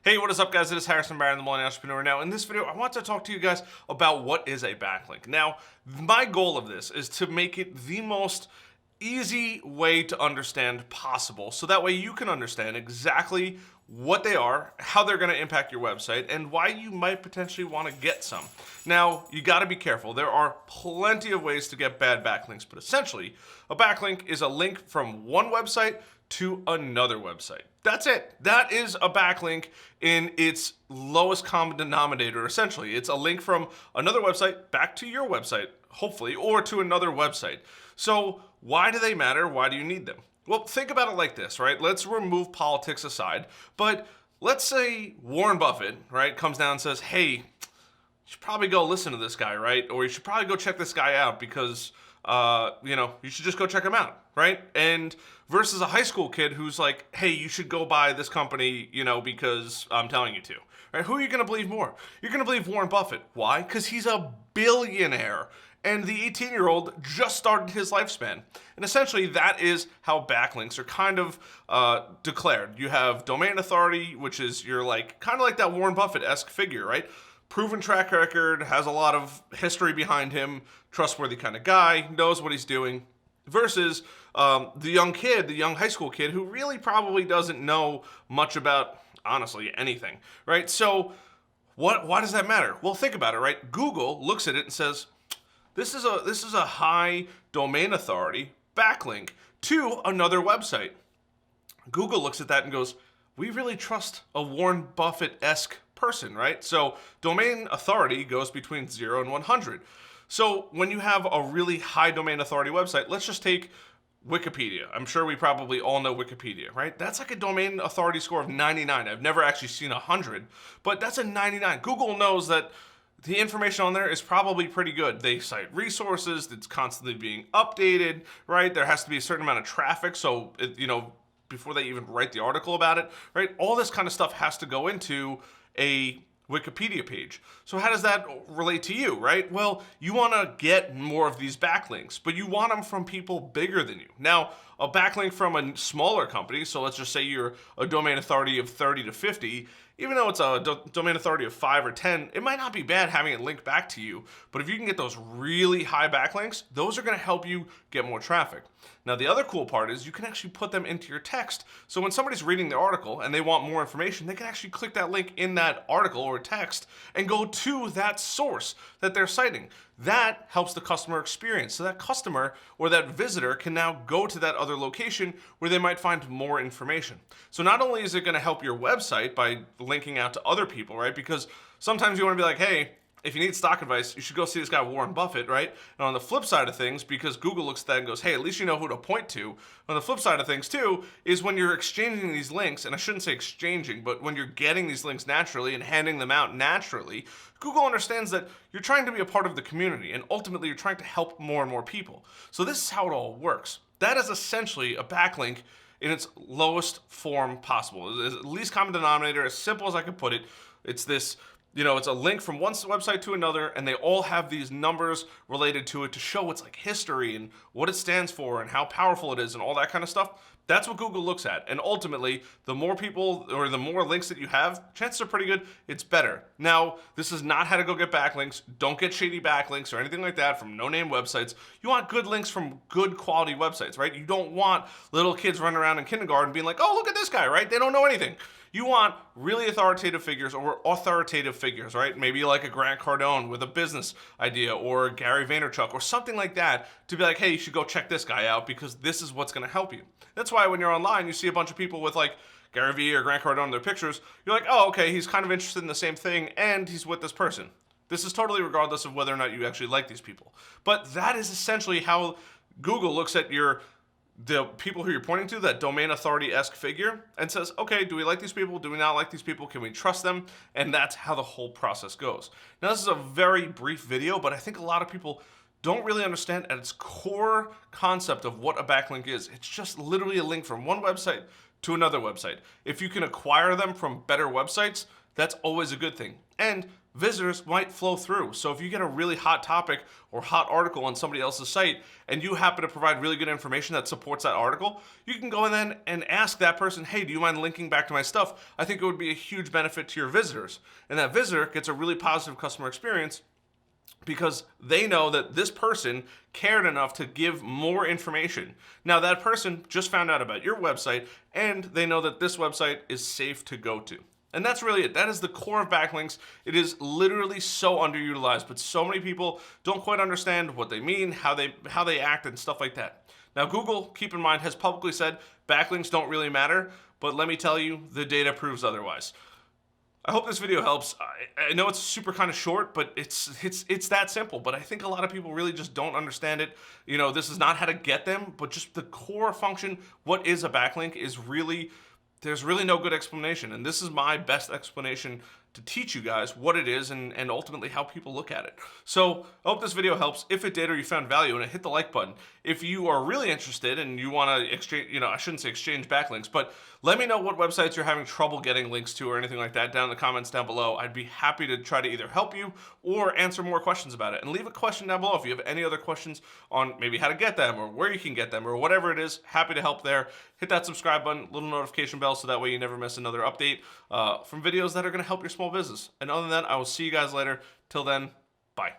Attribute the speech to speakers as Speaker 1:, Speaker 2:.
Speaker 1: Hey, what is up, guys? It is Harrison Barron, the Millennial Entrepreneur. Now, in this video, I want to talk to you guys about what is a backlink. Now, my goal of this is to make it the most easy way to understand possible, so that way you can understand exactly what they are, how they're going to impact your website, and why you might potentially want to get some. Now, you got to be careful. There are plenty of ways to get bad backlinks, but essentially, a backlink is a link from one website to another website. That's it. That is a backlink in its lowest common denominator, essentially. It's a link from another website back to your website, hopefully, or to another website. So why do they matter? Why do you need them? Well, think about it like this, right? Let's remove politics aside, but let's say Warren Buffett, right, comes down and says, hey, you should probably go listen to this guy, right? Or you should probably go check this guy out because you should just go check him out, right? And versus a high school kid who's like, hey, you should go buy this company, because I'm telling you to, right? Who are you going to believe more? You're going to believe Warren Buffett. Why? Because he's a billionaire. And the 18-year-old just started his lifespan. And essentially, that is how backlinks are kind of declared. You have domain authority, which is you're like kind of like that Warren Buffett-esque figure, right? Proven track record, has a lot of history behind him, trustworthy kind of guy, knows what he's doing, versus the young high school kid who really probably doesn't know much about, honestly, anything, right? So why does that matter? Well, think about it, right? Google looks at it and says, this is a high domain authority backlink to another website. Google looks at that and goes, we really trust a Warren Buffett-esque person, right? So domain authority goes between 0 and 100. So when you have a really high domain authority website, let's just take Wikipedia. I'm sure we probably all know Wikipedia, right? That's like a domain authority score of 99. I've never actually seen 100, but that's a 99. Google knows that the information on there is probably pretty good. They cite resources, it's constantly being updated, right? There has to be a certain amount of traffic, so before they even write the article about it, right? All this kind of stuff has to go into a Wikipedia page. So how does that relate to you, right? Well, you want to get more of these backlinks, but you want them from people bigger than you. Now, a backlink from a smaller company, so let's just say you're a domain authority of 30 to 50, even though it's a domain authority of 5 or 10, it might not be bad having it linked back to you, but if you can get those really high backlinks, those are going to help you get more traffic. Now, the other cool part is you can actually put them into your text. So when somebody's reading the article and they want more information, they can actually click that link in that article or text and go to that source that they're citing. That helps the customer experience. So that customer or that visitor can now go to that other location where they might find more information. So not only is it going to help your website by linking out to other people, right? Because sometimes you want to be like, hey, if you need stock advice, you should go see this guy Warren Buffett, right? And on the flip side of things, because Google looks at that and goes, hey, at least you know who to point to. On the flip side of things too, is when you're exchanging these links, and I shouldn't say exchanging, but when you're getting these links naturally and handing them out naturally, Google understands that you're trying to be a part of the community, and ultimately you're trying to help more and more people. So this is how it all works. That is essentially a backlink in its lowest form possible. It's the least common denominator, as simple as I could put it. It's this, it's a link from one website to another, and they all have these numbers related to it to show its like history and what it stands for and how powerful it is and all that kind of stuff. That's what Google looks at. And ultimately, the more people or the more links that you have, chances are pretty good, it's better. Now, this is not how to go get backlinks. Don't get shady backlinks or anything like that from no-name websites. You want good links from good quality websites, right? You don't want little kids running around in kindergarten being like, oh, look at this guy, right? They don't know anything. You want really authoritative figures or authoritative figures, right? Maybe like a Grant Cardone with a business idea or Gary Vaynerchuk or something like that to be like, hey, you should go check this guy out because this is what's going to help you. That's why when you're online, you see a bunch of people with like Gary Vee or Grant Cardone in their pictures. You're like, oh, okay, he's kind of interested in the same thing and he's with this person. This is totally regardless of whether or not you actually like these people. But that is essentially how Google looks at the people who you're pointing to, that domain authority-esque figure, and says, okay, do we like these people? Do we not like these people? Can we trust them? And that's how the whole process goes. Now, this is a very brief video, but I think a lot of people don't really understand at its core concept of what a backlink is. It's just literally a link from one website to another website. If you can acquire them from better websites, that's always a good thing. And visitors might flow through. So if you get a really hot topic or hot article on somebody else's site and you happen to provide really good information that supports that article, you can go in then and ask that person, hey, do you mind linking back to my stuff? I think it would be a huge benefit to your visitors. And that visitor gets a really positive customer experience because they know that this person cared enough to give more information. Now, that person just found out about your website, and they know that this website is safe to go to. And that's really it. That is the core of backlinks. It is literally so underutilized, but so many people don't quite understand what they mean, how they act, and stuff like that. Now, Google, keep in mind, has publicly said backlinks don't really matter, but let me tell you, the data proves otherwise. I hope this video helps. I know it's super kind of short, but it's that simple. But I think a lot of people really just don't understand it. You know, this is not how to get them, but just the core function, what is a backlink, is really, there's really no good explanation. And this is my best explanation to teach you guys what it is and ultimately how people look at it. So I hope this video helps. If it did or you found value in it, hit the like button. If you are really interested and you want to exchange, I shouldn't say exchange backlinks, but let me know what websites you're having trouble getting links to or anything like that down in the comments down below. I'd be happy to try to either help you or answer more questions about it. And leave a question down below if you have any other questions on maybe how to get them or where you can get them or whatever it is. Happy to help there. Hit that subscribe button, little notification bell, so that way you never miss another update from videos that are going to help your small business. And other than that, I will see you guys later. Till then, bye.